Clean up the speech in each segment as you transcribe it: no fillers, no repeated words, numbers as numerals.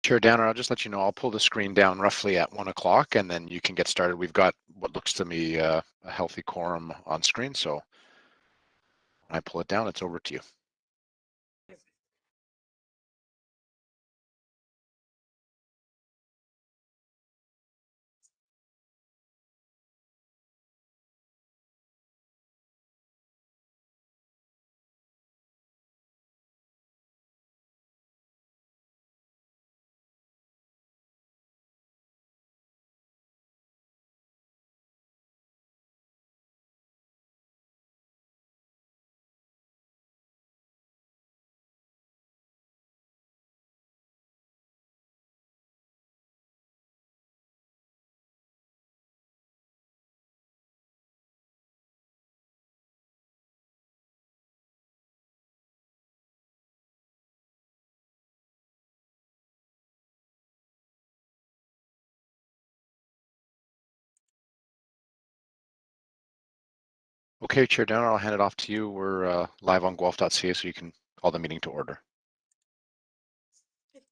Chair Danner, I'll just let you know, I'll pull the screen down roughly at 1 o'clock and then you can get started. We've got what looks to me a healthy quorum on screen. So when I pull it down, it's over to you. Okay, Chair Danner, I'll hand it off to you. We're live on guelph.ca, so you can call the meeting to order.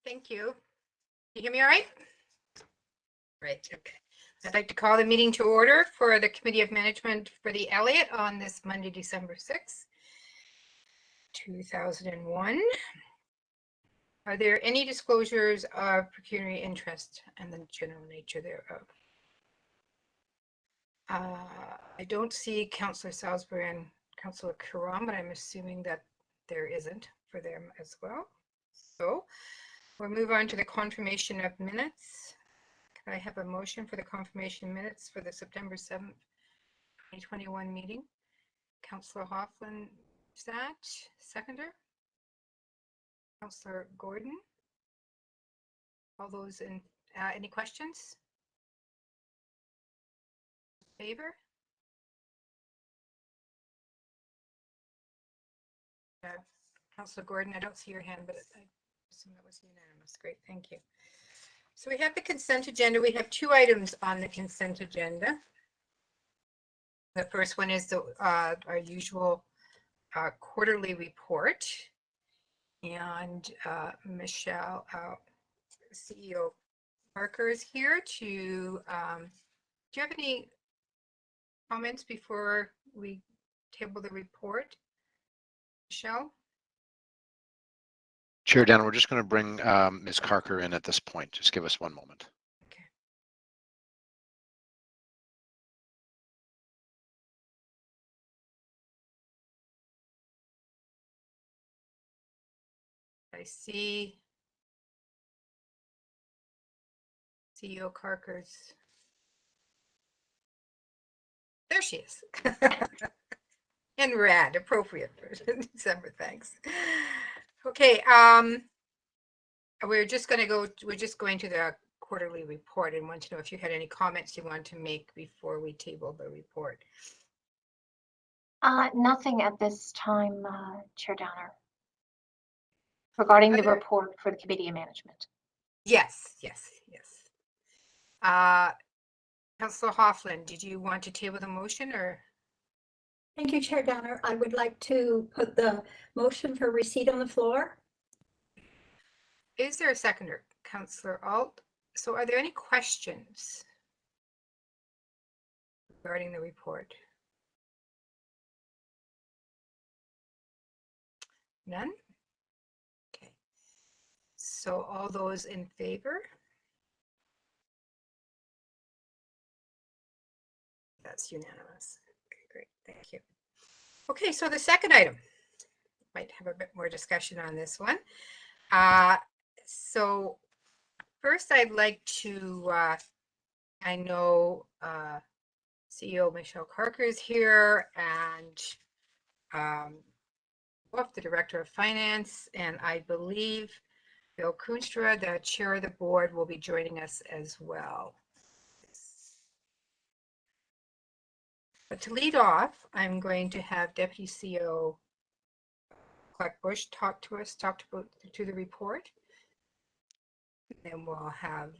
Thank you. Can you hear me all right? Right, okay. I'd like to call the meeting to order for the Committee of Management for the Elliott on this Monday, December 6th, 2001. Are there any disclosures of pecuniary interest and the general nature thereof? I don't see Councillor Salisbury and Councillor Karam, but I'm assuming that there isn't for them as well. So we'll move on to the confirmation of minutes. Can I have a motion for the confirmation minutes for the September 7th, 2021 meeting? Councillor Hoffman, seconder. Councillor Gordon. All those in, any questions? Favor? Councillor Gordon, I don't see your hand, but I assume that was unanimous. Great, thank you. So we have the consent agenda. We have two items on the consent agenda. The first one is the, our usual quarterly report. And Michelle, CEO Parker is here to, do you have any comments before we table the report? Michelle? Chair Danner, we're just going to bring Ms. Carker in at this point. Just give us one moment. Okay. I see CEO Carker's. There she is. In red, appropriate for December, thanks. Okay, we're just going to the quarterly report and want to know if you had any comments you want to make before we table the report. Nothing at this time, Chair Danner, regarding the report for the Committee of Management. Yes. Councillor Hoffman, did you want to table the motion or? Thank you, Chair Danner. I would like to put the motion for receipt on the floor. Is there a seconder? Councillor Alt. So are there any questions regarding the report? None? Okay. So all those in favor? That's unanimous. Okay, great. Thank you. Okay, so the second item. Might have a bit more discussion on this one. So first I'd like to, I know CEO Michelle Carker is here and the Director of Finance, and I believe Bill Kunstra, the Chair of the Board, will be joining us as well. But to lead off, I'm going to have Deputy CEO Clark Bush talk to the report. Then we'll have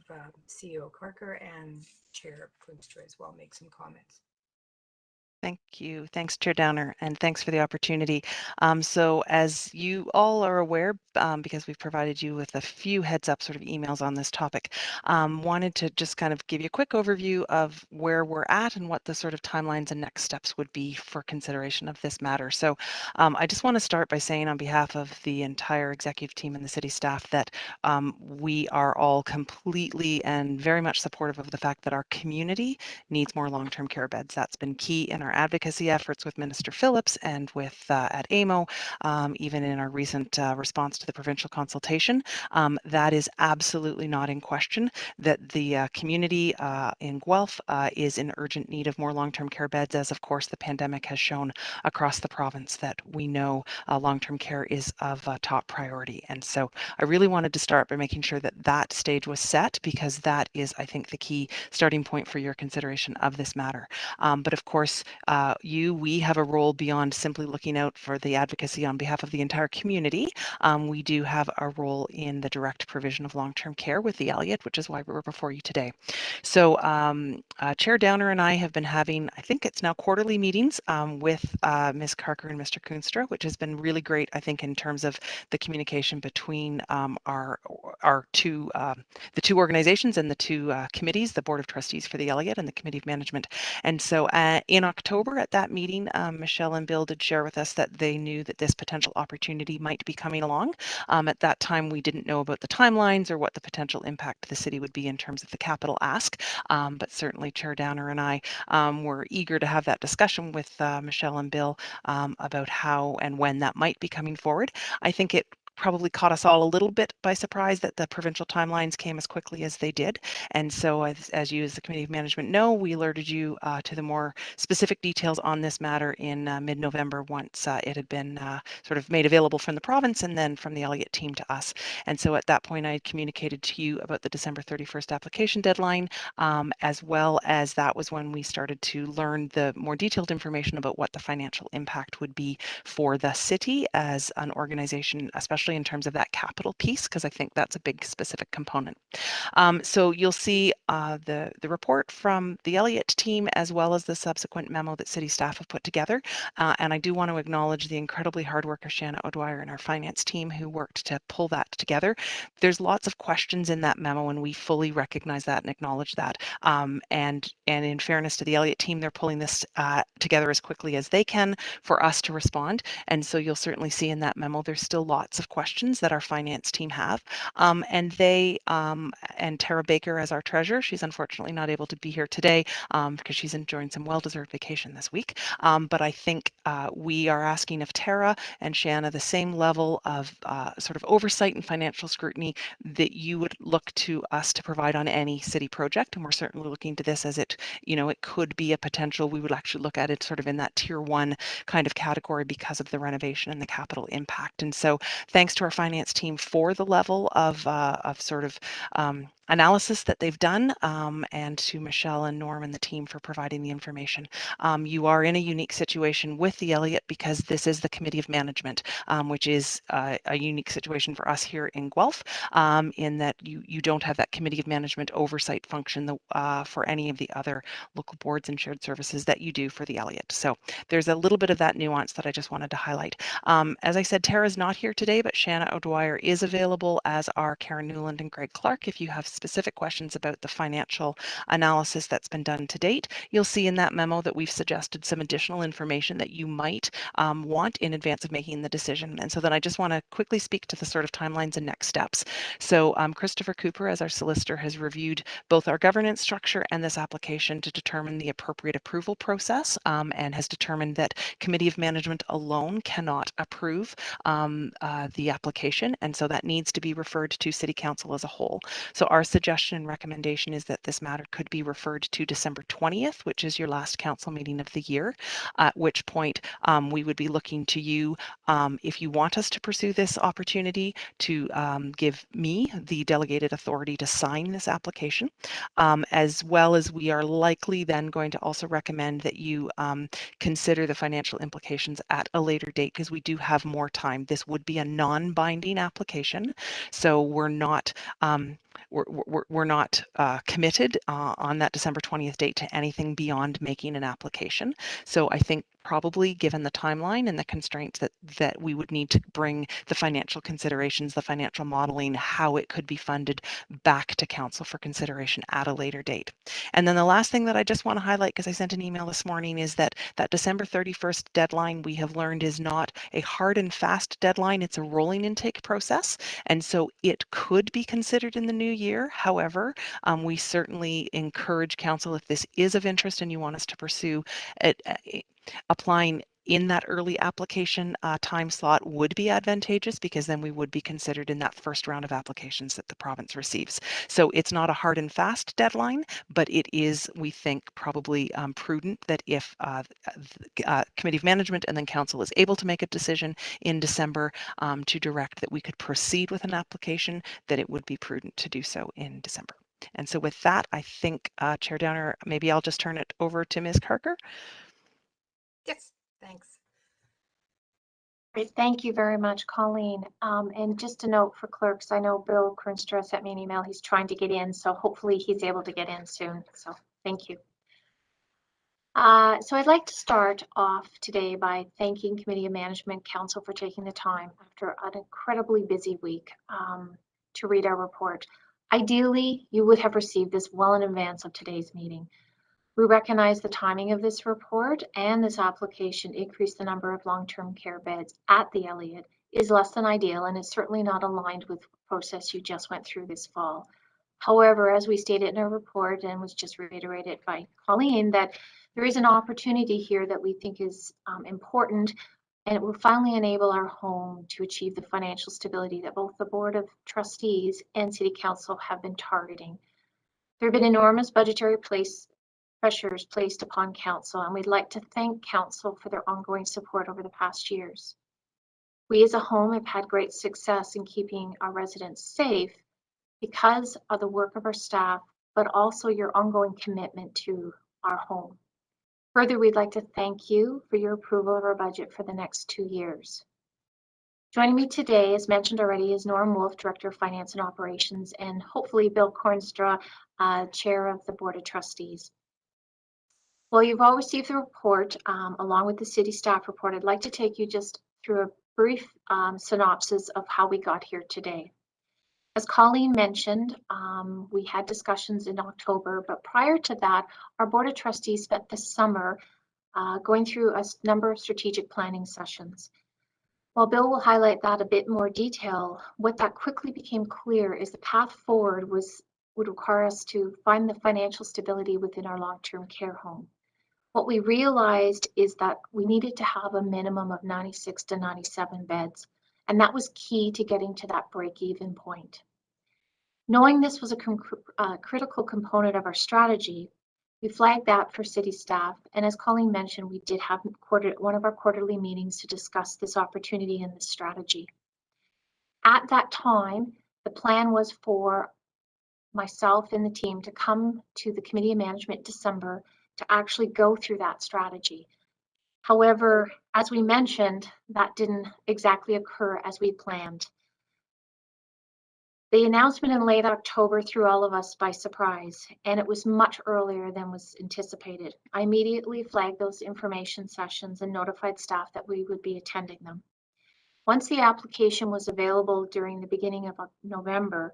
CEO Carker and Chair Kunstra as well make some comments. Thank you. Thanks, Chair Downer, and thanks for the opportunity. So as you all are aware, because we've provided you with a few heads up sort of emails on this topic, wanted to just kind of give you a quick overview of where we're at and what the sort of timelines and next steps would be for consideration of this matter. So I just want to start by saying on behalf of the entire executive team and the city staff that we are all completely and very much supportive of the fact that our community needs more long-term care beds. That's been key in our advocacy efforts with Minister Phillips and with at AMO, even in our recent response to the provincial consultation. That is absolutely not in question, that the community in Guelph is in urgent need of more long-term care beds, as of course the pandemic has shown across the province that we know long-term care is of top priority. And so I really wanted to start by making sure that that stage was set, because that is, I think, the key starting point for your consideration of this matter. But of course, we have a role beyond simply looking out for the advocacy on behalf of the entire community. We do have a role in the direct provision of long-term care with the Elliott, which is why we're before you today. So Chair Downer and I have been having, I think it's now quarterly meetings with Ms. Carker and Mr. Koonstra, which has been really great, I think, in terms of the communication between our two the two organizations and the two committees, the Board of Trustees for the Elliott and the Committee of Management. And so in October at that meeting, Michelle and Bill did share with us that they knew that this potential opportunity might be coming along. At that time, we didn't know about the timelines or what the potential impact to the city would be in terms of the capital ask, but certainly Chair Downer and I were eager to have that discussion with Michelle and Bill about how and when that might be coming forward. I think it probably caught us all a little bit by surprise that the provincial timelines came as quickly as they did. And so as you as the Committee of Management know, we alerted you to the more specific details on this matter in mid-November once it had been sort of made available from the province and then from the Elliott team to us. And so at that point, I had communicated to you about the December 31st application deadline, as well as that was when we started to learn the more detailed information about what the financial impact would be for the city as an organization, especially in terms of that capital piece, because I think that's a big specific component. So you'll see the report from the Elliott team, as well as the subsequent memo that city staff have put together. And I do want to acknowledge the incredibly hard work of Shanna O'Dwyer and our finance team who worked to pull that together. There's lots of questions in that memo, and we fully recognize that and acknowledge that. And in fairness to the Elliott team, they're pulling this together as quickly as they can for us to respond. And so you'll certainly see in that memo, there's still lots of questions that our finance team have. And they and Tara Baker as our treasurer, she's unfortunately not able to be here today because she's enjoying some well-deserved vacation this week. But I think we are asking of Tara and Shanna the same level of sort of oversight and financial scrutiny that you would look to us to provide on any city project. And we're certainly looking to this as it, it could be a potential, we would actually look at it sort of in that tier 1 kind of category because of the renovation and the capital impact. And so thanks to our finance team for the level of sort of analysis that they've done, and to Michelle and Norm and the team for providing the information. You are in a unique situation with the Elliott because this is the Committee of Management, which is a unique situation for us here in Guelph, in that you don't have that Committee of Management oversight function for any of the other local boards and shared services that you do for the Elliott. So there's a little bit of that nuance that I just wanted to highlight. As I said, Tara's not here today, but Shanna O'Dwyer is available, as are Karen Newland and Greg Clark. If you have specific questions about the financial analysis that's been done to date, you'll see in that memo that we've suggested some additional information that you might want in advance of making the decision. And so then I just want to quickly speak to the sort of timelines and next steps. So Christopher Cooper, as our solicitor, has reviewed both our governance structure and this application to determine the appropriate approval process, and has determined that Committee of Management alone cannot approve the application, and so that needs to be referred to City Council as a whole. So our suggestion and recommendation is that this matter could be referred to December 20th, which is your last council meeting of the year, at which point we would be looking to you, if you want us to pursue this opportunity, to give me the delegated authority to sign this application, as well as we are likely then going to also recommend that you consider the financial implications at a later date, because we do have more time. This would be a non-binding application, so we're not we're not committed on that December 20th date to anything beyond making an application. So I think probably given the timeline and the constraints that we would need to bring the financial considerations, the financial modeling, how it could be funded back to council for consideration at a later date. And then the last thing that I just want to highlight, because I sent an email this morning, is that December 31st deadline we have learned is not a hard and fast deadline. It's a rolling intake process. And so it could be considered in the new year. However, we certainly encourage council, if this is of interest and you want us to pursue it, applying in that early application time slot would be advantageous, because then we would be considered in that first round of applications that the province receives. So it's not a hard and fast deadline, but it is, we think, probably prudent that if Committee of Management and then Council is able to make a decision in December to direct that we could proceed with an application, that it would be prudent to do so in December. And so with that, I think, Chair Downer, maybe I'll just turn it over to Ms. Carker. Yes, thanks. Great, thank you very much, Colleen. And just a note for clerks, I know Bill Kernstra sent me an email. He's trying to get in, so hopefully he's able to get in soon. So thank you. So I'd like to start off today by thanking Committee of Management Council for taking the time after an incredibly busy week to read our report. Ideally, you would have received this well in advance of today's meeting. We recognize the timing of this report and this application increased the number of long-term care beds at the Elliott is less than ideal and is certainly not aligned with the process you just went through this fall. However, as we stated in our report and was just reiterated by Colleen, that there is an opportunity here that we think is important, and it will finally enable our home to achieve the financial stability that both the Board of Trustees and City Council have been targeting. There have been enormous budgetary pressures placed upon council, and we'd like to thank council for their ongoing support over the past years. We as a home have had great success in keeping our residents safe because of the work of our staff, but also your ongoing commitment to our home. Further, we'd like to thank you for your approval of our budget for the next 2 years. Joining me today, as mentioned already, is Norm Wolf, Director of Finance and Operations, and hopefully Bill Kernstra, Chair of the Board of Trustees. Well, you've all received the report along with the city staff report. I'd like to take you just through a brief synopsis of how we got here today. As Colleen mentioned, we had discussions in October, but prior to that, our Board of Trustees spent the summer going through a number of strategic planning sessions. While Bill will highlight that a bit more detail, what that quickly became clear is the path forward would require us to find the financial stability within our long-term care home. What we realized is that we needed to have a minimum of 96 to 97 beds, and that was key to getting to that break-even point. Knowing this was a critical component of our strategy, we flagged that for city staff, and as Colleen mentioned, we did have one of our quarterly meetings to discuss this opportunity and this strategy. At that time, the plan was for myself and the team to come to the Committee of Management in December to actually go through that strategy. However, as we mentioned, that didn't exactly occur as we planned. The announcement in late October threw all of us by surprise, and it was much earlier than was anticipated. I immediately flagged those information sessions and notified staff that we would be attending them. Once the application was available during the beginning of November,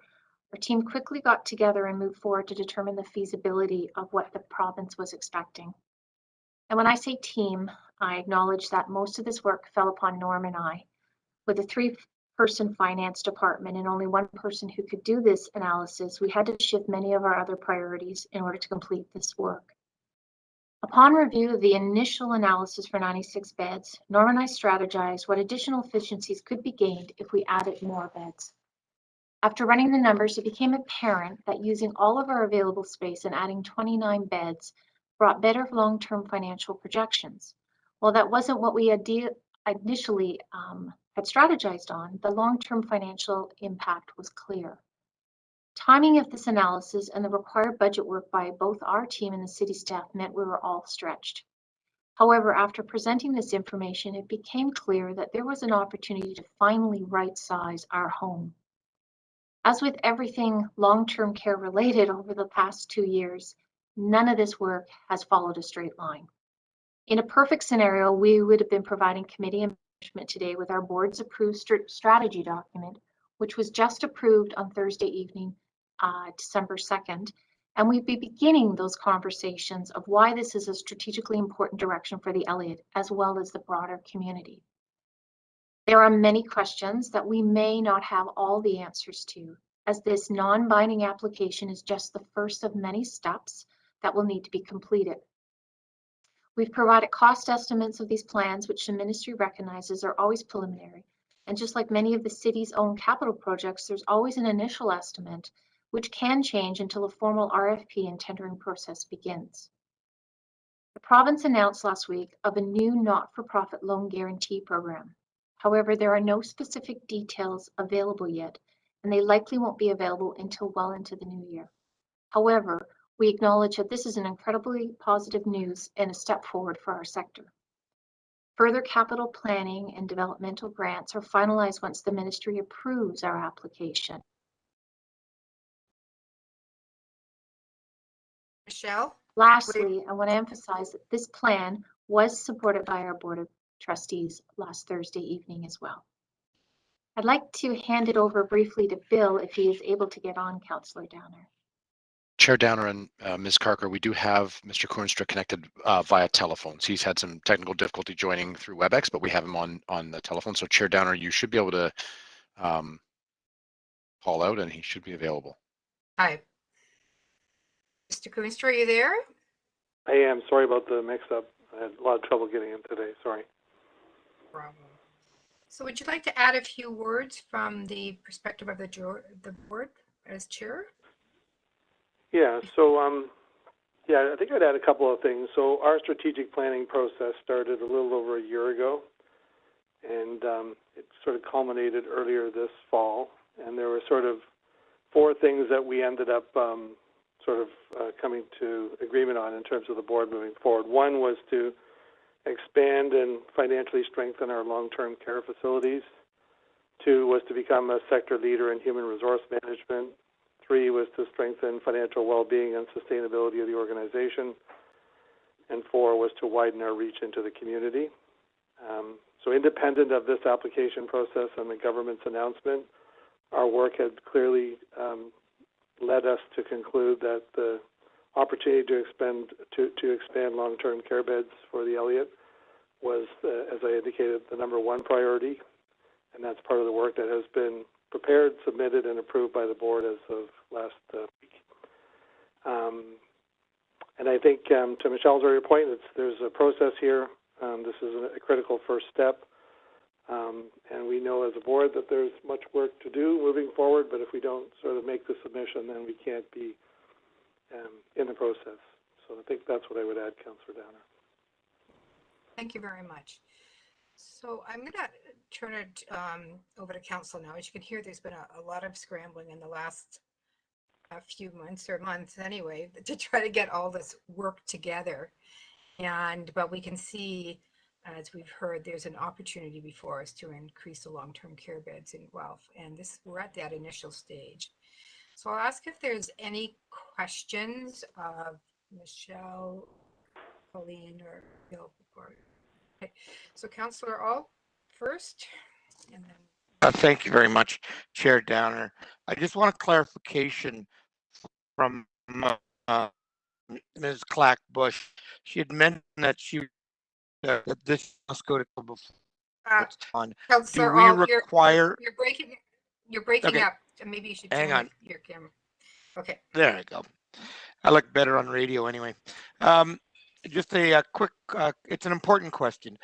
our team quickly got together and moved forward to determine the feasibility of what the province was expecting. And when I say team, I acknowledge that most of this work fell upon Norm and I. With a 3-person finance department and only 1 person who could do this analysis, we had to shift many of our other priorities in order to complete this work. Upon review of the initial analysis for 96 beds, Norm and I strategized what additional efficiencies could be gained if we added more beds. After running the numbers, it became apparent that using all of our available space and adding 29 beds brought better long-term financial projections. While that wasn't what we initially had strategized on, the long-term financial impact was clear. Timing of this analysis and the required budget work by both our team and the city staff meant we were all stretched. However, after presenting this information, it became clear that there was an opportunity to finally right-size our home. As with everything long-term care related over the past 2 years, none of this work has followed a straight line. In a perfect scenario, we would have been providing committee and management today with our board's approved strategy document, which was just approved on Thursday evening, December 2nd, and we'd be beginning those conversations of why this is a strategically important direction for the Elliott as well as the broader community. There are many questions that we may not have all the answers to, as this non-binding application is just the first of many steps that will need to be completed. We've provided cost estimates of these plans, which the ministry recognizes are always preliminary. And just like many of the city's own capital projects, there's always an initial estimate, which can change until a formal RFP and tendering process begins. The province announced last week of a new not-for-profit loan guarantee program. However, there are no specific details available yet, and they likely won't be available until well into the new year. However, we acknowledge that this is an incredibly positive news and a step forward for our sector. Further capital planning and developmental grants are finalized once the ministry approves our application. Michelle? Lastly, I want to emphasize that this plan was supported by our Board of Trustees last Thursday evening as well. I'd like to hand it over briefly to Bill if he is able to get on, Councillor Downer. Chair Downer and Ms. Carker, we do have Mr. Koornstra connected via telephones. He's had some technical difficulty joining through WebEx, but we have him on the telephone. So Chair Downer, you should be able to call out and he should be available. Hi. Mr. Koornstra, are you there? I am. Sorry about the mix-up. I had a lot of trouble getting in today. Sorry. Problem. So would you like to add a few words from the perspective of the board as chair? Yeah. So, yeah, I think I'd add a couple of things. So our strategic planning process started a little over a year ago, and it sort of culminated earlier this fall. And there were sort of 4 things that we ended up coming to agreement on in terms of the board moving forward. One was to expand and financially strengthen our long-term care facilities. 2 was to become a sector leader in human resource management. 3 was to strengthen financial well-being and sustainability of the organization. And 4 was to widen our reach into the community. So independent of this application process and the government's announcement, our work had clearly led us to conclude that the opportunity to expand long-term care beds for the Elliott was, as I indicated, the #1 priority, and that's part of the work that has been prepared, submitted, and approved by the board as of last week. And I think, to Michelle's earlier point, there's a process here. This is a critical first step, and we know as a board that there's much work to do moving forward, but if we don't sort of make the submission, then we can't be in the process. So I think that's what I would add, Councillor Downer. Thank you very much. So I'm going to turn it over to Council now. As you can hear, there's been a lot of scrambling in the last few months anyway, to try to get all this work together. But we can see, as we've heard, there's an opportunity before us to increase the long-term care beds in Guelph, and we're at that initial stage. So I'll ask if there's any questions of Michelle, Pauline, or Bill before. Okay, so Councillor Ault first, and then. Thank you very much, Chair Downer. I just want a clarification from Ms. Clack-Bush. She had mentioned that that this must go to before it's on. Do we require? You're breaking Okay. up. Maybe you should turn your camera. Okay. There I go. I look better on radio anyway. Just a quick, it's an important question.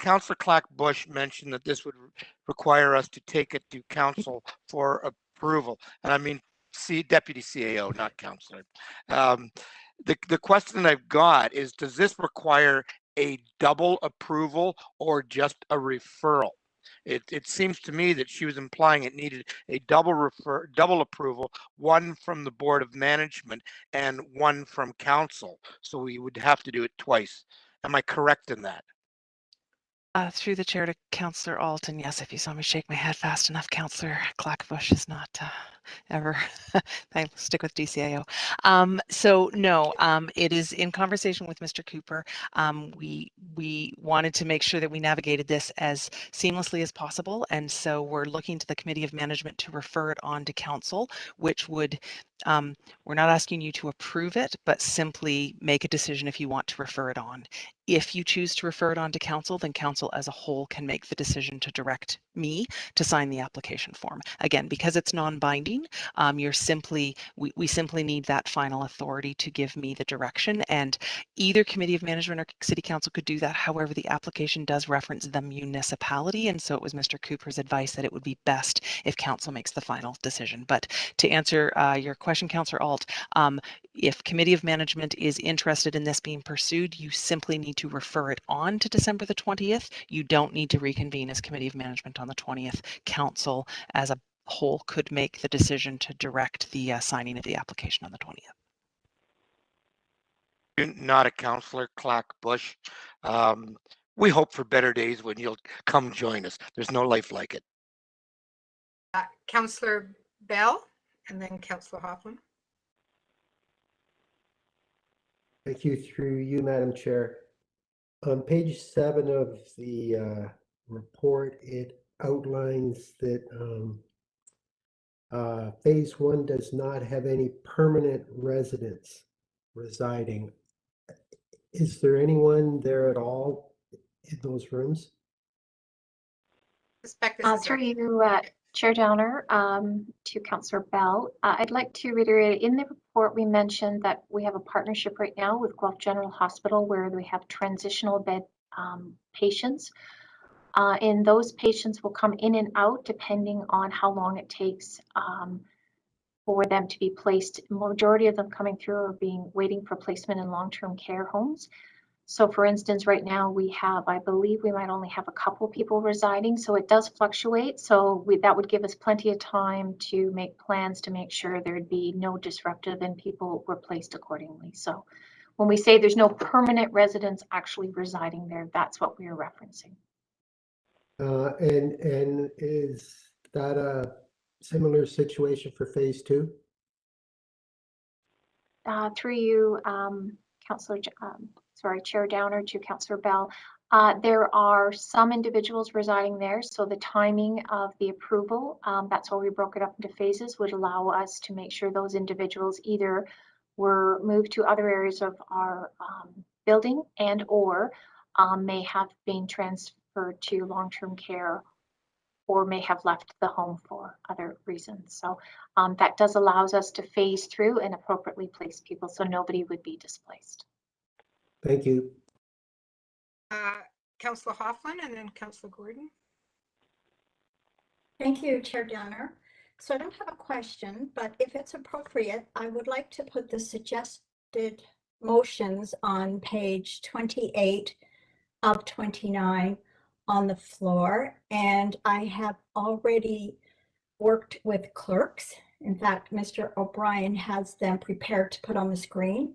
Councillor Clack-Bush mentioned that this would require us to take it to council for approval. And I mean, Deputy CAO, not councillor. The question I've got is, does this require a double approval or just a referral? It seems to me that she was implying it needed a double approval, one from the Board of Management and one from council. So we would have to do it twice. Am I correct in that? Through the chair to Councillor Ault, and yes, if you saw me shake my head fast enough, Councillor Clack-Bush is not ever. I stick with DCAO. So no, it is in conversation with Mr. Cooper. We wanted to make sure that we navigated this as seamlessly as possible, and so we're looking to the Committee of Management to refer it on to Council, which would we're not asking you to approve it, but simply make a decision if you want to refer it on. If you choose to refer it on to Council, then Council as a whole can make the decision to direct me to sign the application form. Again, because it's non-binding, we simply need that final authority to give me the direction, and either Committee of Management or City Council could do that. However, the application does reference the municipality, and so it was Mr. Cooper's advice that it would be best if Council makes the final decision. But to answer your question, Councillor Alt, if Committee of Management is interested in this being pursued, you simply need to refer it on to December the 20th. You don't need to reconvene as Committee of Management on the 20th. Council as a whole could make the decision to direct the signing of the application on the 20th. You're not a Councillor Clack-Bush. We hope for better days when you'll come join us. There's no life like it. Councillor Bell and then Councillor Hoffman. Thank you. Through you, Madam Chair. On page 7 of the report, it outlines that phase 1 does not have any permanent residents residing. Is there anyone there at all in those rooms? Through you, Chair Downer, to Councillor Bell, I'd like to reiterate, in the report we mentioned that we have a partnership right now with Guelph General Hospital where we have transitional bed patients. And those patients will come in and out depending on how long it takes for them to be placed. Majority of them coming through are waiting for placement in long-term care homes. So for instance, right now we have, I believe we might only have a couple people residing, so it does fluctuate. So that would give us plenty of time to make plans to make sure there'd be no disruptive and people were placed accordingly. So when we say there's no permanent residents actually residing there, that's what we are referencing. And is that a similar situation for phase 2? Through you, Chair Downer, to Councillor Bell. There are some individuals residing there, so the timing of the approval, that's why we broke it up into phases, would allow us to make sure those individuals either were moved to other areas of our building and or may have been transferred to long-term care or may have left the home for other reasons. So that does allows us to phase through and appropriately place people so nobody would be displaced. Thank you. Councillor Hoffman and then Councillor Gordon. Thank you, Chair Downer. So I don't have a question, but if it's appropriate, I would like to put the suggested motions on page 28 of 29 on the floor. And I have already worked with clerks. In fact, Mr. O'Brien has them prepared to put on the screen.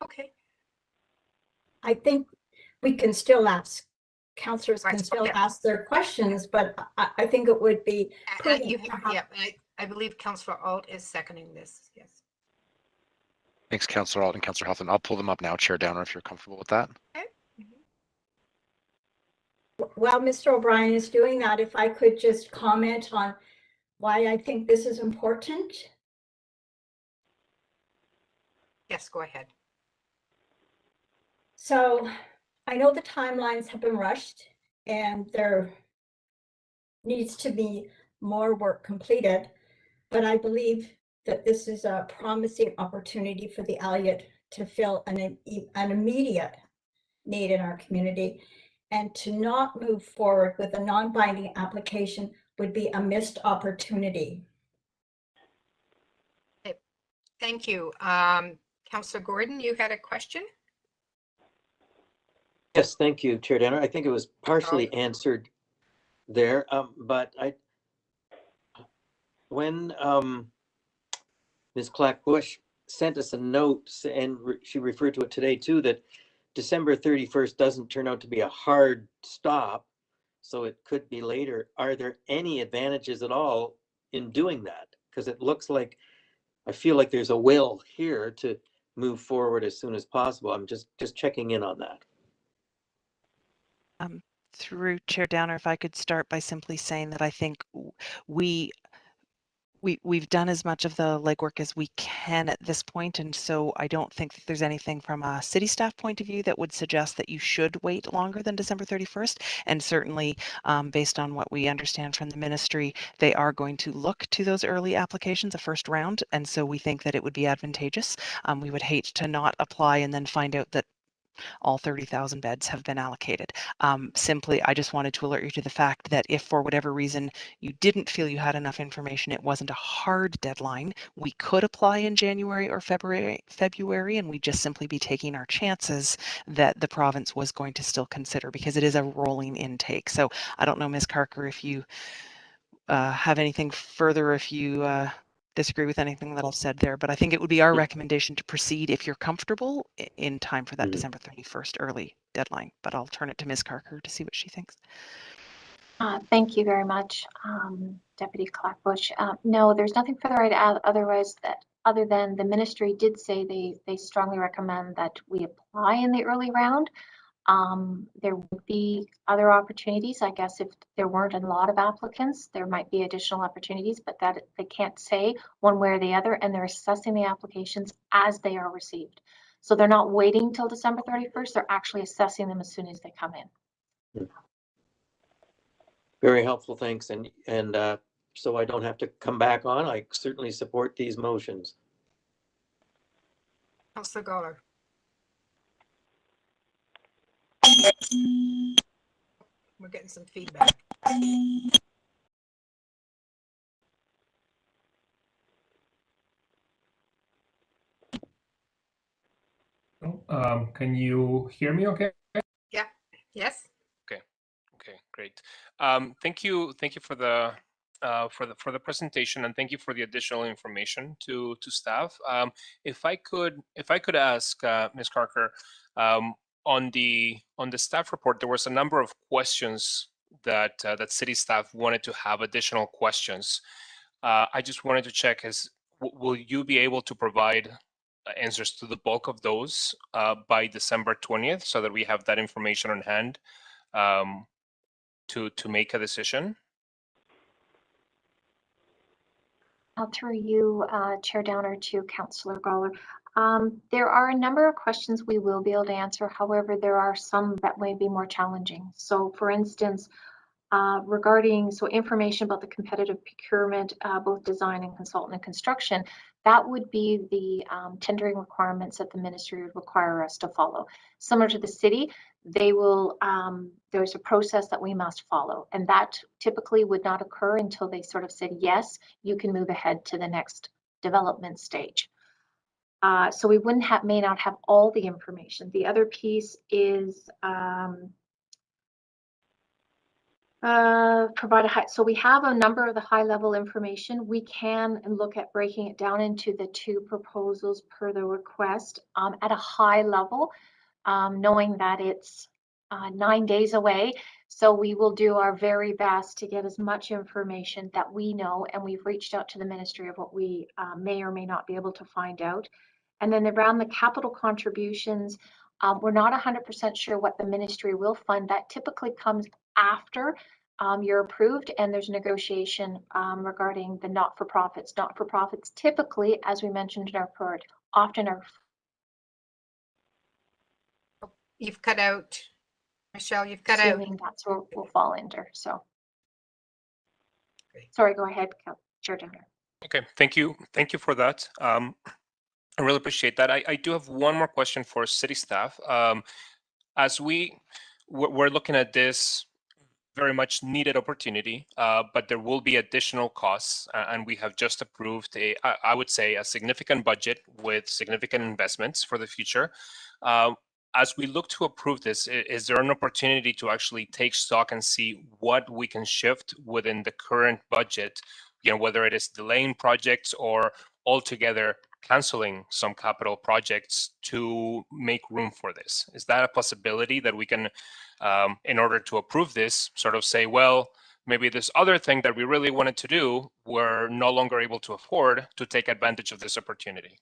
Okay. I think we can still ask, councillors can still ask their questions, but I think it would be. I believe Councillor Alt is seconding this. Yes. Thanks, Councillor Alt and Councillor Hoffman. I'll pull them up now, Chair Downer, if you're comfortable with that. Okay. While Mr. O'Brien is doing that, if I could just comment on why I think this is important. Yes, go ahead. So I know the timelines have been rushed and there needs to be more work completed, but I believe that this is a promising opportunity for the Elliott to fill an immediate need in our community, and to not move forward with a non-binding application would be a missed opportunity. Okay. Thank you. Councillor Gordon, you had a question? Yes, thank you, Chair Downer. I think it was partially answered there, but when Ms. Clack-Bush sent us a note, and she referred to it today too, that December 31st doesn't turn out to be a hard stop. so it could be later. Are there any advantages at all in doing that? Because it looks like, I feel like there's a will here to move forward as soon as possible. I'm just checking in on that. Through Chair Downer, if I could start by simply saying that I think we've done as much of the legwork as we can at this point, and so I don't think that there's anything from a city staff point of view that would suggest that you should wait longer than December 31st. And certainly, based on what we understand from the ministry, they are going to look to those early applications, a first round, and so we think that it would be advantageous. We would hate to not apply and then find out that all 30,000 beds have been allocated. Simply, I just wanted to alert you to the fact that if for whatever reason you didn't feel you had enough information, it wasn't a hard deadline. We could apply in January or February, and we'd just simply be taking our chances that the province was going to still consider, because it is a rolling intake. So I don't know, Ms. Carker, if you have anything further, if you disagree with anything that I've said there, but I think it would be our recommendation to proceed if you're comfortable in time for that December 31st early deadline. But I'll turn it to Ms. Carker to see what she thinks. Thank you very much, Deputy Clackbush. No, there's nothing further I'd add otherwise other than the ministry did say they strongly recommend that we apply in the early round. There would be other opportunities. I guess if there weren't a lot of applicants, there might be additional opportunities, but that they can't say one way or the other, and they're assessing the applications as they are received. So they're not waiting till December 31st, they're actually assessing them as soon as they come in. Very helpful, thanks. And so I don't have to come back on, I certainly support these motions. Councillor Goller. We're getting some feedback. Can you hear me okay? Yeah. Yes. Okay, great. Thank you for the presentation, and thank you for the additional information to staff. If I could ask Ms. Carker, on the staff report, there was a number of questions that that city staff wanted to have additional questions. I just wanted to check, will you be able to provide answers to the bulk of those by December 20th, so that we have that information on hand to make a decision? I'll throw you, Chair Downer, to Councillor Goller. There are a number of questions we will be able to answer. However, there are some that may be more challenging. So for instance, regarding information about the competitive procurement, both design and consultant and construction, that would be the tendering requirements that the ministry would require us to follow. Similar to the city, they will, there's a process that we must follow, and that typically would not occur until they sort of said, yes, you can move ahead to the next development stage. So we may not have all the information. The other piece is so we have a number of the high level information. We can look at breaking it down into the two proposals per the request at a high level, knowing that it's 9 days away. So we will do our very best to get as much information that we know, and we've reached out to the ministry of what we may or may not be able to find out. And then around the capital contributions, we're not 100% sure what the ministry will fund. That typically comes after you're approved, and there's negotiation regarding the not-for-profits. Not-for-profits typically, as we mentioned in our report, often are. You've cut out, Michelle, you've cut out. That's where we'll fall under, so. Great. Sorry, go ahead, Chair Downer. Okay, thank you for that. I really appreciate that. I do have one more question for city staff. As we're looking at this very much needed opportunity, but there will be additional costs, and we have just approved I would say a significant budget with significant investments for the future. As we look to approve this, is there an opportunity to actually take stock and see what we can shift within the current budget, whether it is delaying projects or altogether canceling some capital projects to make room for this? Is that a possibility that we can, in order to approve this, sort of say, well, maybe this other thing that we really wanted to do, we're no longer able to afford to take advantage of this opportunity?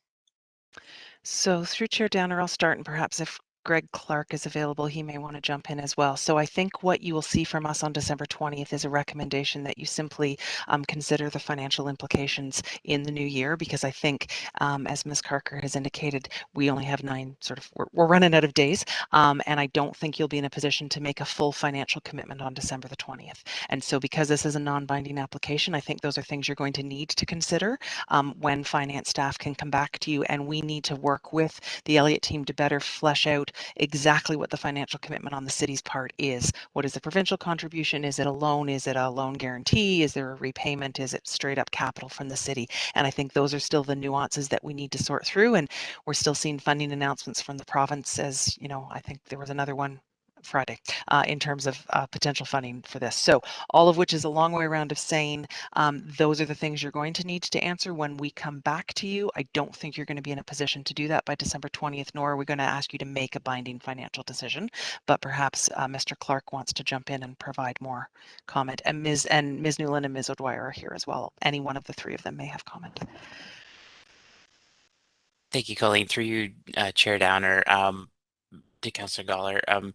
So through Chair Downer, I'll start, and perhaps if Greg Clark is available, he may want to jump in as well. So I think what you will see from us on December 20th is a recommendation that you simply consider the financial implications in the new year, because I think, as Ms. Carker has indicated, we only have we're running out of days, and I don't think you'll be in a position to make a full financial commitment on December the 20th. And so because this is a non-binding application, I think those are things you're going to need to consider when finance staff can come back to you, and we need to work with the Elliott team to better flesh out exactly what the financial commitment on the city's part is. What is the provincial contribution? Is it a loan? Is it a loan guarantee? Is there a repayment? Is it straight up capital from the city? And I think those are still the nuances that we need to sort through. And we're still seeing funding announcements from the province, as you know, I think there was another one Friday in terms of potential funding for this. So all of which is a long way around of saying those are the things you're going to need to answer when we come back to you. I don't think you're going to be in a position to do that by December 20th, nor are we going to ask you to make a binding financial decision. But perhaps Mr. Clark wants to jump in and provide more comment. And Ms. Newland and Ms. O'Dwyer are here as well. Any one of the three of them may have comment. Thank you, Colleen. Through you, Chair Downer, to Councillor Goller.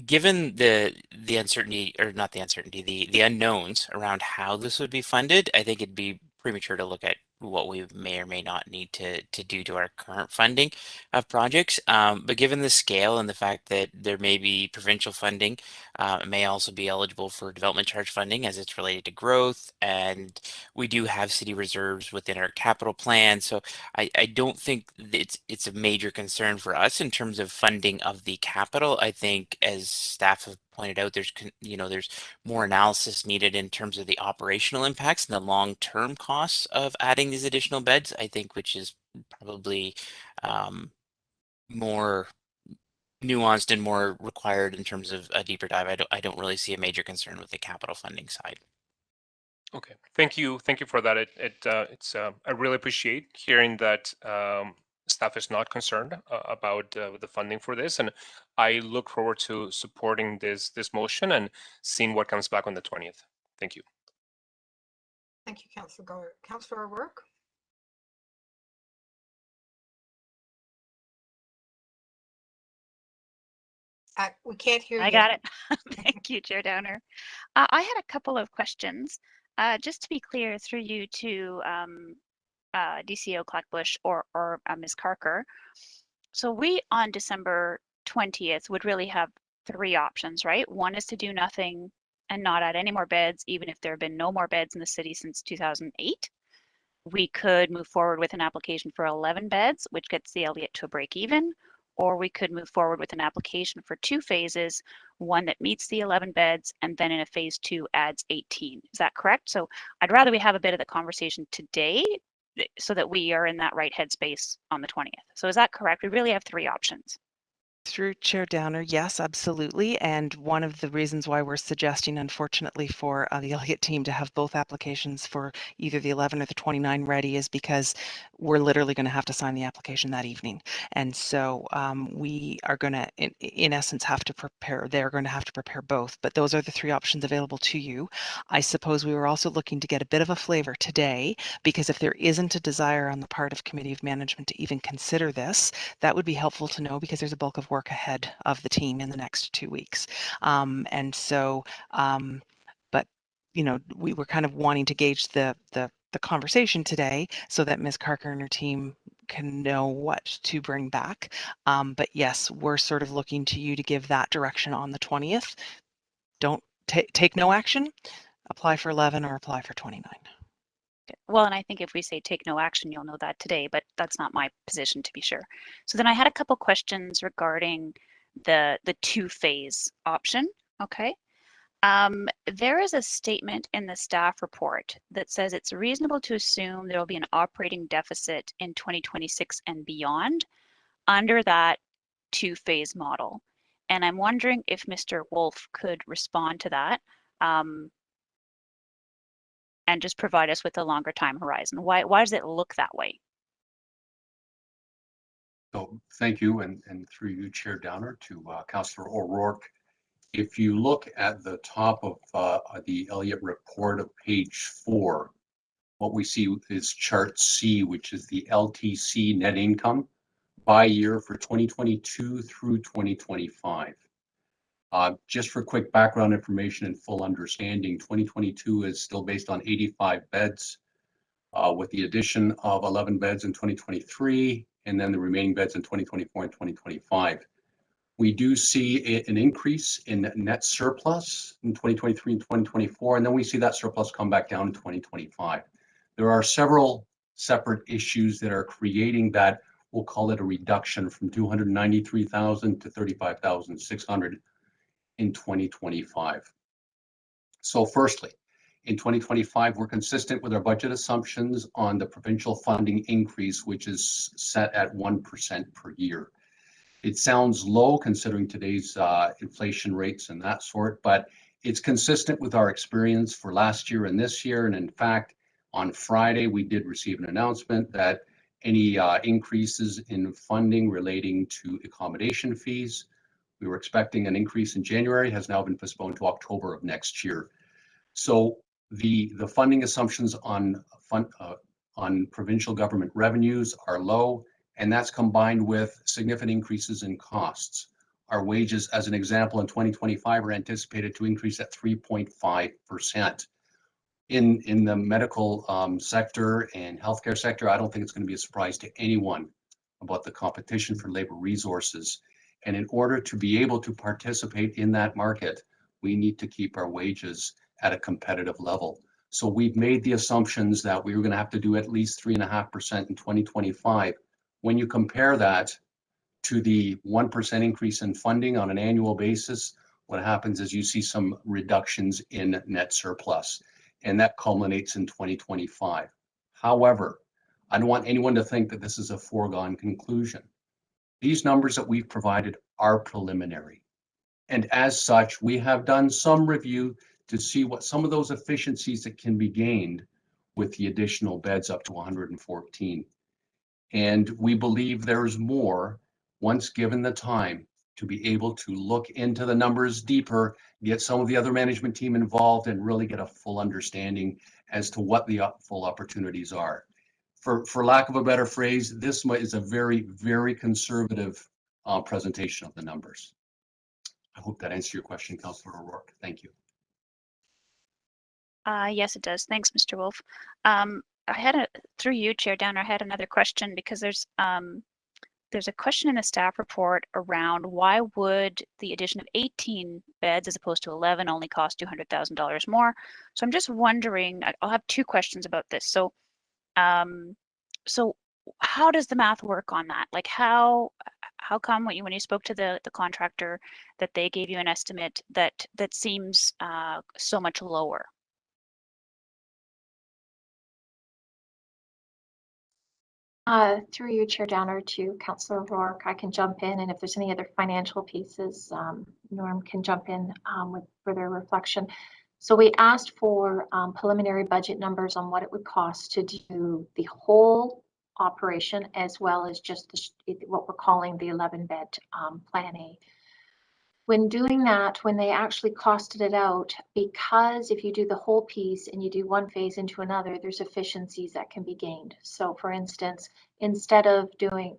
Given the uncertainty, or not the uncertainty, the unknowns around how this would be funded, I think it'd be premature to look at what we may or may not need to do to our current funding of projects. But given the scale and the fact that there may be provincial funding, it may also be eligible for development charge funding as it's related to growth, and we do have city reserves within our capital plan. So I don't think it's a major concern for us in terms of funding of the capital. I think, as staff have pointed out, there's more analysis needed in terms of the operational impacts and the long-term costs of adding these additional beds, I think, which is probably more nuanced and more required in terms of a deeper dive. I don't really see a major concern with the capital funding side. Okay, thank you for that. I really appreciate hearing that staff is not concerned about the funding for this, and I look forward to supporting this motion and seeing what comes back on the 20th. Thank you. Thank you, Councillor Goller. Councillor O'Rourke? We can't hear you. I got it. Thank you, Chair Downer. I had a couple of questions. Just to be clear, through you to DCO Clackbush or Ms. Carker. So we, on December 20th, would really have three options, right? One is to do nothing and not add any more beds, even if there have been no more beds in the city since 2008. We could move forward with an application for 11 beds, which gets the Elliott to a break even, or we could move forward with an application for two phases, one that meets the 11 beds, and then in a phase 2 adds 18. Is that correct? So I'd rather we have a bit of the conversation today so that we are in that right headspace on the 20th. So is that correct? We really have three options. Through Chair Downer, yes, absolutely. And one of the reasons why we're suggesting, unfortunately, for the Elliott team to have both applications for either the 11 or the 29 ready is because we're literally going to have to sign the application that evening. And so we are going to, in essence, have to prepare, they're going to have to prepare both. But those are the three options available to you. I suppose we were also looking to get a bit of a flavor today, because if there isn't a desire on the part of Committee of Management to even consider this, that would be helpful to know, because there's a bulk of work ahead of the team in the next 2 weeks. But you know, we were kind of wanting to gauge the conversation today so that Ms. Carker and her team can know what to bring back. But yes, we're sort of looking to you to give that direction on the 20th. Don't take no action, apply for 11 or apply for 29. Well, and I think if we say take no action, you'll know that today, but that's not my position, to be sure. So then I had a couple questions regarding the two-phase option. Okay. There is a statement in the staff report that says it's reasonable to assume there will be an operating deficit in 2026 and beyond under that two-phase model. And I'm wondering if Mr. Wolf could respond to that. And just provide us with a longer time horizon. Why does it look that way? So thank you, and through you, Chair Downer, to Councillor O'Rourke. If you look at the top of the Elliott report of page 4, what we see is chart C, which is the LTC net income by year for 2022 through 2025. Just for quick background information and full understanding, 2022 is still based on 85 beds, with the addition of 11 beds in 2023, and then the remaining beds in 2024 and 2025. We do see an increase in net surplus in 2023 and 2024, and then we see that surplus come back down in 2025. There are several separate issues that are creating that, we'll call it a reduction from 293,000 to 35,600 in 2025. So firstly, in 2025, we're consistent with our budget assumptions on the provincial funding increase, which is set at 1% per year. It sounds low considering today's inflation rates and that sort, but it's consistent with our experience for last year and this year. And in fact, on Friday, we did receive an announcement that any increases in funding relating to accommodation fees, we were expecting an increase in January, has now been postponed to October of next year. So the funding assumptions on provincial government revenues are low, and that's combined with significant increases in costs. Our wages, as an example, in 2025 are anticipated to increase at 3.5%. In the medical sector and healthcare sector, I don't think it's going to be a surprise to anyone about the competition for labor resources. And in order to be able to participate in that market, we need to keep our wages at a competitive level. So we've made the assumptions that we were going to have to do at least 3.5% in 2025. When you compare that to the 1% increase in funding on an annual basis, what happens is you see some reductions in net surplus, and that culminates in 2025. However, I don't want anyone to think that this is a foregone conclusion. These numbers that we've provided are preliminary. And as such, we have done some review to see what some of those efficiencies that can be gained with the additional beds up to 114. And we believe there's more once given the time to be able to look into the numbers deeper, get some of the other management team involved, and really get a full understanding as to what the full opportunities are. For lack of a better phrase, this is a very, very conservative presentation of the numbers. I hope that answers your question, Councillor O'Rourke. Thank you. Yes, it does. Thanks, Mr. Wolf. Through you, Chair Downer, I had another question because there's a question in the staff report around why would the addition of 18 beds as opposed to 11 only cost $200,000 more. So I'm just wondering, I'll have two questions about this. So how does the math work on that? Like how come when you spoke to the contractor that they gave you an estimate that seems so much lower? Through you, Chair Downer, to Councillor O'Rourke, I can jump in, and if there's any other financial pieces, Norm can jump in with further reflection. So we asked for preliminary budget numbers on what it would cost to do the whole operation, as well as just what we're calling the 11-bed Plan A. When doing that, when they actually costed it out, because if you do the whole piece and you do one phase into another, there's efficiencies that can be gained. So for instance, instead of doing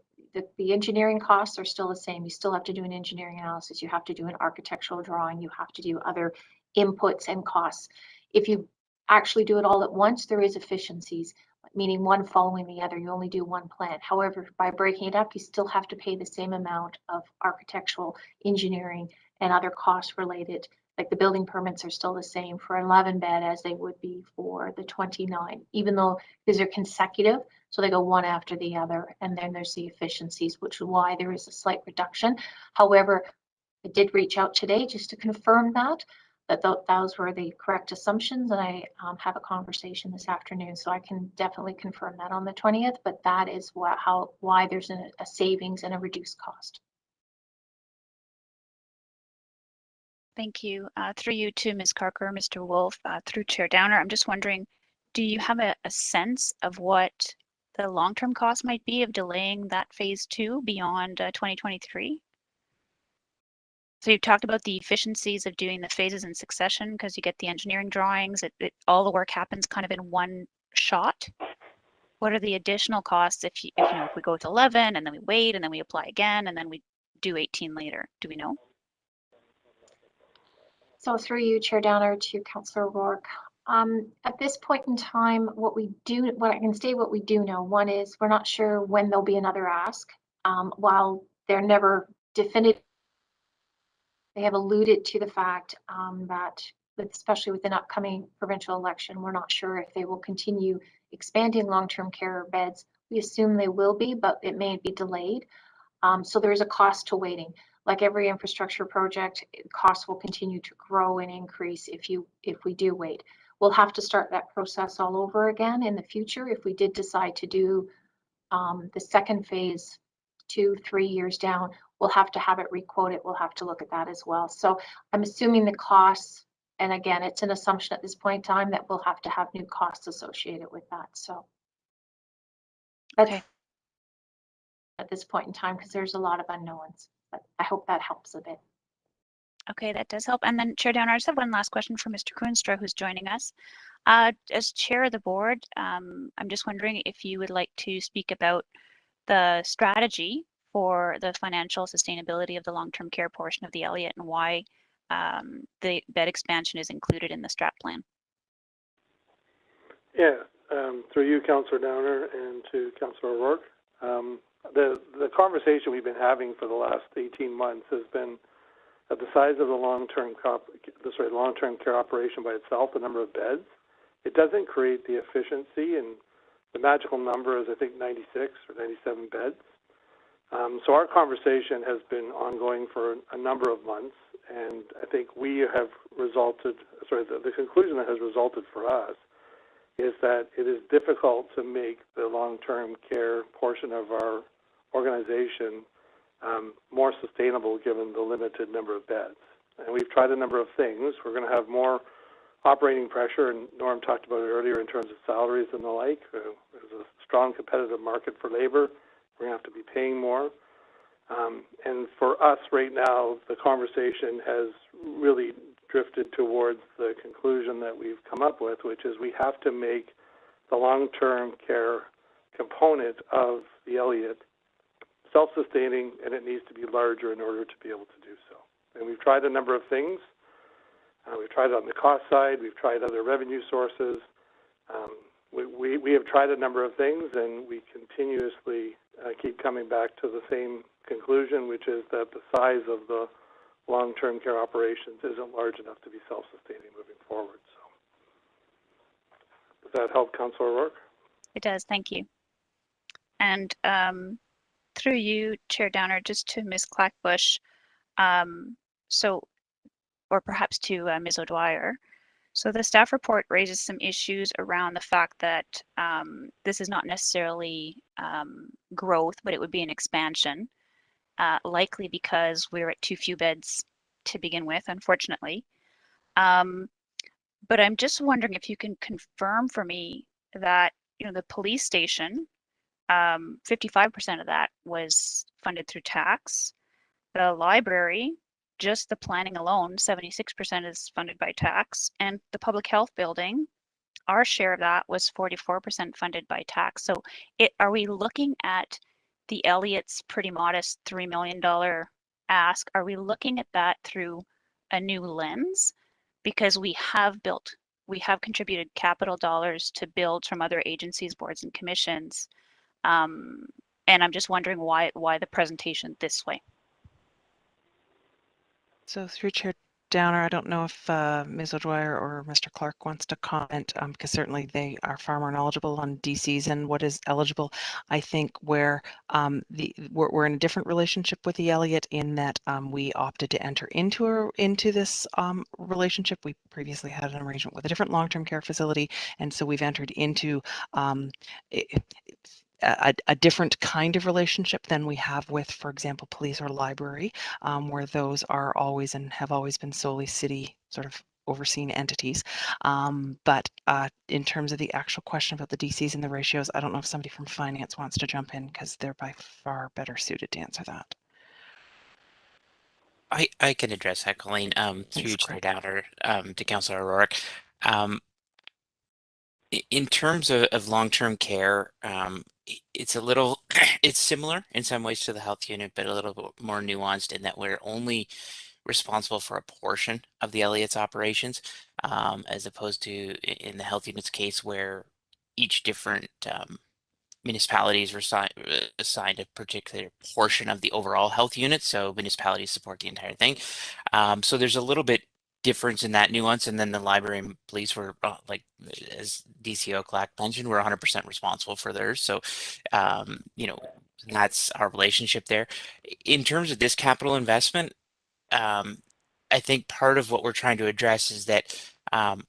the engineering costs are still the same. You still have to do an engineering analysis. You have to do an architectural drawing. You have to do other inputs and costs. If you actually do it all at once, there is efficiencies, meaning one following the other. You only do one plan. However, by breaking it up, you still have to pay the same amount of architectural, engineering, and other costs related. Like the building permits are still the same for 11-bed as they would be for the 29, even though these are consecutive. So they go one after the other, and then there's the efficiencies, which is why there is a slight reduction. However, I did reach out today just to confirm that those were the correct assumptions, and I have a conversation this afternoon, so I can definitely confirm that on the 20th, but that is why there's a savings and a reduced cost. Thank you. Through you to Ms. Carker, Mr. Wolf, through Chair Downer, I'm just wondering, do you have a sense of what the long-term cost might be of delaying that phase 2 beyond 2023? So you've talked about the efficiencies of doing the phases in succession because you get the engineering drawings, all the work happens kind of in one shot. What are the additional costs if if we go with 11 and then we wait and then we apply again and then we do 18 later? Do we know? So through you, Chair Downer, to Councillor O'Rourke. At this point in time, what we do know, one is we're not sure when there'll be another ask. While they're never definitive, they have alluded to the fact that, especially with an upcoming provincial election, we're not sure if they will continue expanding long-term care beds. We assume they will be, but it may be delayed. So there is a cost to waiting. Like every infrastructure project, costs will continue to grow and increase if we do wait. We'll have to start that process all over again in the future if we did decide to do the second phase 2-3 years down. We'll have to have it requoted. We'll have to look at that as well. So I'm assuming the costs, and again, it's an assumption at this point in time that we'll have to have new costs associated with that. So that's Okay. at this point in time, because there's a lot of unknowns, but I hope that helps a bit. Okay, that does help. And then Chair Downer, I just have one last question for Mr. Koonstra, who's joining us. As chair of the board, I'm just wondering if you would like to speak about the strategy for the financial sustainability of the long-term care portion of the Elliott and why the bed expansion is included in the strat plan. Yeah, through you, Councillor Downer, and to Councillor O'Rourke. The conversation we've been having for the last 18 months has been at the size of the long-term care operation by itself, the number of beds. It doesn't create the efficiency, and the magical number is, I think, 96 or 97 beds. So our conversation has been ongoing for a number of months, and I think we have resulted, the conclusion that has resulted for us is that it is difficult to make the long-term care portion of our organization more sustainable given the limited number of beds. And we've tried a number of things. We're going to have more operating pressure, and Norm talked about it earlier in terms of salaries and the like. There's a strong competitive market for labor. We're going to have to be paying more. And for us right now, the conversation has really drifted towards the conclusion that we've come up with, which is we have to make the long-term care component of the Elliott self-sustaining, and it needs to be larger in order to be able to do so. And we've tried a number of things. We've tried it on the cost side. We've tried other revenue sources. We have tried a number of things, and we continuously keep coming back to the same conclusion, which is that the size of the long-term care operations isn't large enough to be self-sustaining moving forward. So, does that help, Councillor O'Rourke? It does, thank you. And through you, Chair Downer, just to Ms. Clackbush, or perhaps to Ms. O'Dwyer. So the staff report raises some issues around the fact that this is not necessarily growth, but it would be an expansion, likely because we're at too few beds to begin with, unfortunately. But I'm just wondering if you can confirm for me that, the police station, 55% of that was funded through tax. The library, just the planning alone, 76% is funded by tax. And the public health building, our share of that was 44% funded by tax. So are we looking at the Elliott's pretty modest $3 million ask? Are we looking at that through a new lens? Because we have contributed capital dollars to build from other agencies, boards, and commissions. And I'm just wondering why the presentation this way. So through Chair Downer, I don't know if Ms. O'Dwyer or Mr. Clark wants to comment, because certainly they are far more knowledgeable on DCs and what is eligible. I think where we're in a different relationship with the Elliott in that we opted to enter into this relationship. We previously had an arrangement with a different long-term care facility, and so we've entered into a different kind of relationship than we have with, for example, police or library, where those are always and have always been solely city sort of overseen entities. But in terms of the actual question about the DCs and the ratios, I don't know if somebody from finance wants to jump in because they're by far better suited to answer that. I can address that, Colleen, through Thanks, Chair Greg. Downer, to Councillor O'Rourke. In terms of long-term care, it's a little, it's similar in some ways to the health unit, but a little bit more nuanced in that we're only responsible for a portion of the Elliott's operations, as opposed to in the health unit's case where each different municipalities were assigned a particular portion of the overall health unit. So municipalities support the entire thing. So there's a little bit difference in that nuance. And then the library and police were like, as DCO Clack mentioned, we're 100% responsible for theirs. So, you know, that's our relationship there. In terms of this capital investment, I think part of what we're trying to address is that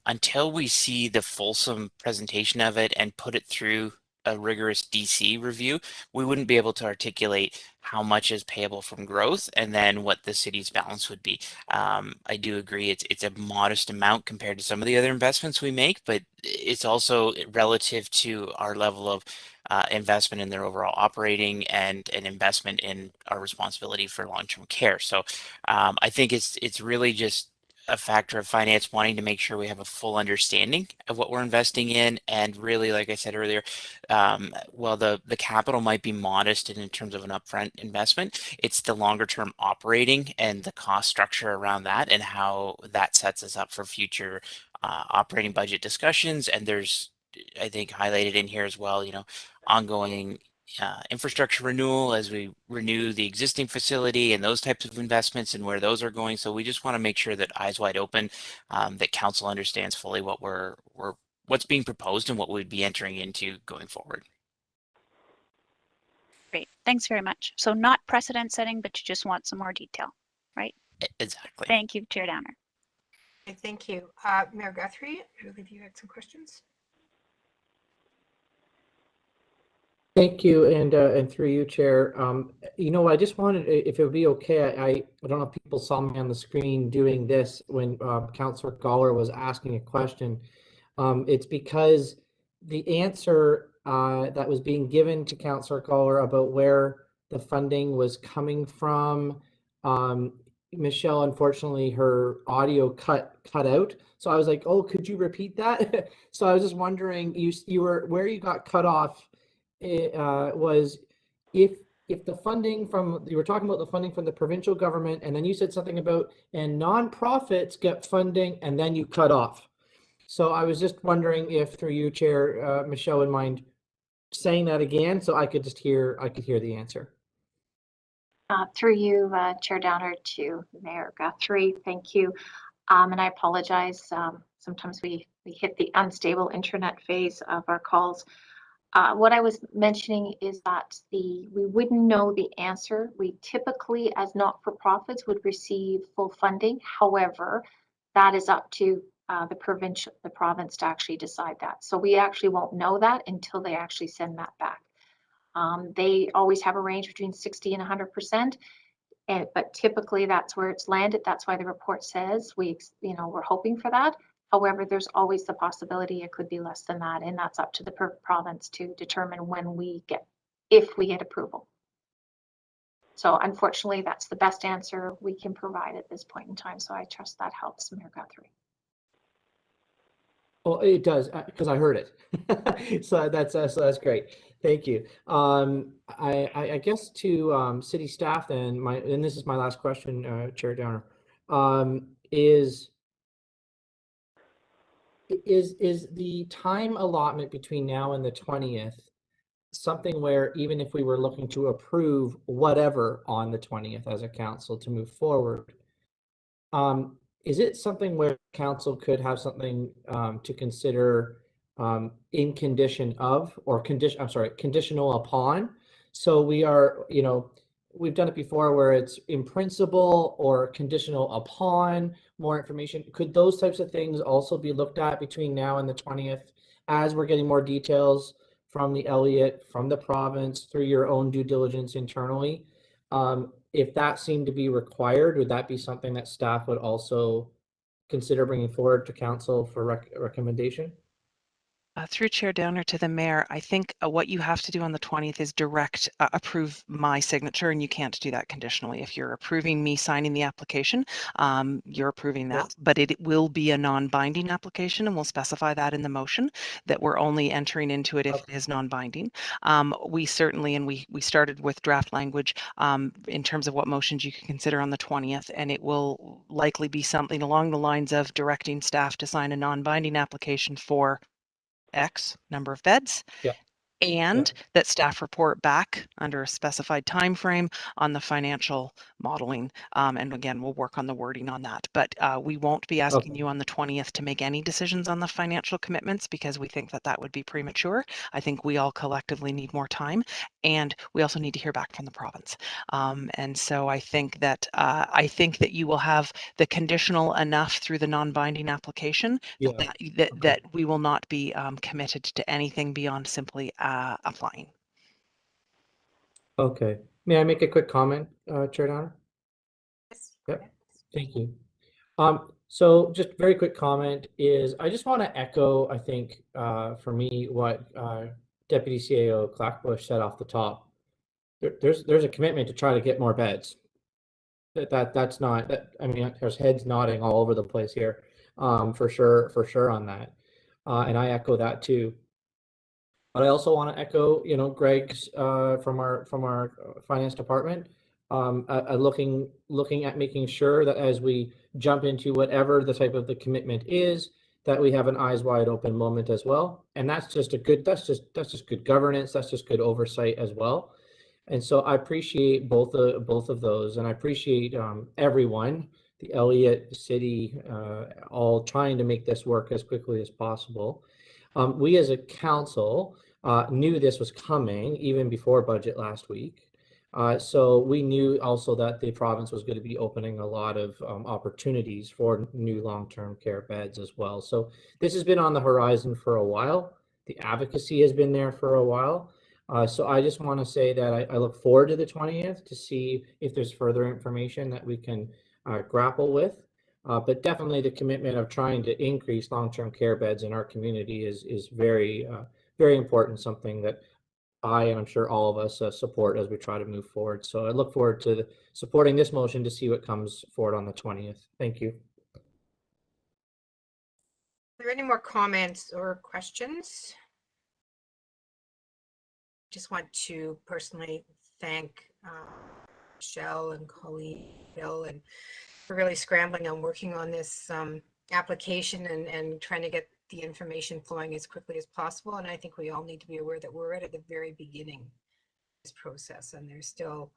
until we see the fulsome presentation of it and put it through a rigorous DC review, we wouldn't be able to articulate how much is payable from growth and then what the city's balance would be. I do agree it's a modest amount compared to some of the other investments we make, but it's also relative to our level of investment in their overall operating and an investment in our responsibility for long-term care. So I think it's really just a factor of finance wanting to make sure we have a full understanding of what we're investing in. And really, like I said earlier, while the capital might be modest in terms of an upfront investment, it's the longer term operating and the cost structure around that and how that sets us up for future operating budget discussions. And there's, I think, highlighted in here as well, you know, ongoing infrastructure renewal as we renew the existing facility and those types of investments and where those are going. So we just want to make sure that eyes wide open, that council understands fully what what's being proposed and what we'd be entering into going forward. Great, thanks very much. So not precedent setting, but you just want some more detail, right? Exactly. Thank you, Chair Downer. Okay, thank you. Mayor Guthrie, I believe you had some questions. Thank you, and through you, Chair. You know, I just wanted, if it would be okay, I don't know if people saw me on the screen doing this when Councillor Goller was asking a question. It's because the answer that was being given to Councillor Goller about where the funding was coming from, Michelle, unfortunately, her audio cut out. So I was like, oh, could you repeat that? So I was just wondering, you were where you got cut off. Was if the funding from, you were talking about the funding from the provincial government, and then you said something about and nonprofits get funding, and then you cut off. So I was just wondering if, through you, Chair, Michelle, would mind saying that again so I could hear the answer. Through you, Chair Downer, to Mayor Guthrie, thank you. And I apologize. Sometimes we hit the unstable internet phase of our calls. What I was mentioning is that we wouldn't know the answer. We typically, as not-for-profits, would receive full funding. However, that is up to the province to actually decide that. So we actually won't know that until they actually send that back. They always have a range between 60 and 100%, but typically that's where it's landed. That's why the report says we're hoping for that. However, there's always the possibility it could be less than that, and that's up to the province to determine if we get approval. So unfortunately, that's the best answer we can provide at this point in time. So I trust that helps, Mayor Guthrie. Well, it does, because I heard it. So that's great. Thank you. I guess to city staff then, and this is my last question, Chair Downer, is the time allotment between now and the 20th something where even if we were looking to approve whatever on the 20th as a council to move forward, is it something where council could have something to consider in condition of, or conditional upon? So we are, we've done it before where it's in principle or conditional upon more information. Could those types of things also be looked at between now and the 20th as we're getting more details from the Elliott, from the province, through your own due diligence internally? If that seemed to be required, would that be something that staff would also consider bringing forward to council for recommendation? Through Chair Downer to the Mayor, I think what you have to do on the 20th is direct approve my signature, and you can't do that conditionally. If you're approving me signing the application, you're approving that, Yep. but it will be a non-binding application, and we'll specify that in the motion that we're only entering into it if it is non-binding. We certainly, and we started with draft language in terms of what motions you can consider on the 20th, and it will likely be something along the lines of directing staff to sign a non-binding application for X number of beds, Yeah. and that staff report back under a specified time frame on the financial modeling. And again, we'll work on the wording on that. But we won't be asking you on the 20th to make any decisions on the financial commitments because we think that that would be premature. I think we all collectively need more time, and we also need to hear back from the province. And so I think that you will have the conditional enough through the non-binding application that we will not be committed to anything beyond simply applying. Okay. May I make a quick comment, Chair Downer? Yes. Yep. Thank you. So just very quick comment is I just want to echo, I think, for me, what Deputy CAO Clackbush said off the top. There's a commitment to try to get more beds. That's not that. I mean, there's heads nodding all over the place here, for sure on that, and I echo that too. But I also want to echo, Greg's from our finance department, looking at making sure that as we jump into whatever the type of the commitment is, that we have an eyes wide open moment as well. And that's just good governance. That's just good oversight as well. And so I appreciate both of those, and I appreciate everyone, the Elliott, the city, all trying to make this work as quickly as possible. We as a council knew this was coming even before budget last week. So we knew also that the province was going to be opening a lot of opportunities for new long-term care beds as well. So this has been on the horizon for a while. The advocacy has been there for a while. So I just want to say that I look forward to the 20th to see if there's further information that we can grapple with. But definitely the commitment of trying to increase long-term care beds in our community is very, very important, something that I, and I'm sure all of us, support as we try to move forward. So I look forward to supporting this motion to see what comes forward on the 20th. Thank you. Are there any more comments or questions? Just want to personally thank Michelle and Colleen, Bill, and for really scrambling on working on this application and trying to get the information flowing as quickly as possible. And I think we all need to be aware that we're right at the very beginning of this process, and there's still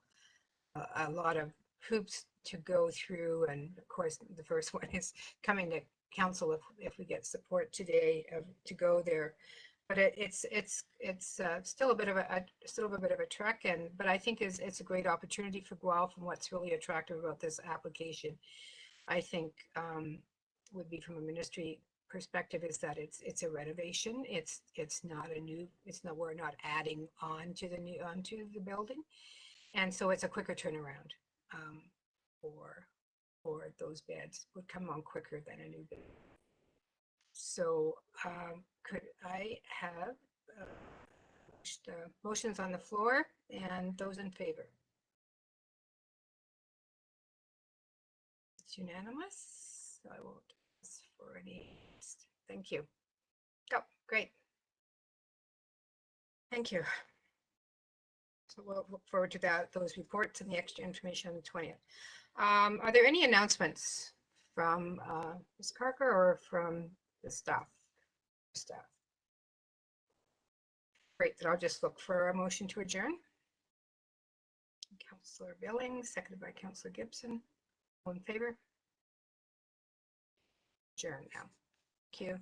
a lot of hoops to go through. And of course, the first one is coming to council if we get support today to go there. But it's still a bit of a trek, but I think it's a great opportunity for Guelph. And what's really attractive about this application, I think, would be from a ministry perspective, is that it's a renovation. It's not a new. We're not adding on to the building, and so it's a quicker turnaround for those beds. Would come on quicker than a new bed. So could I have motions on the floor and those in favor? It's unanimous. So I won't ask for any. Thank you. Oh, great. Thank you. So we'll look forward to those reports and the extra information on the 20th. Are there any announcements from Ms. Carker or from the staff? Great, then I'll just look for a motion to adjourn. Councillor Billings, seconded by Councillor Gibson. All in favor? Adjourn now. Thank you.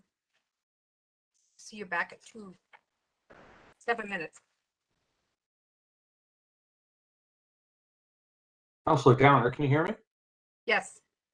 See you back at 7 minutes. Councillor Downer, can you hear me? Yes.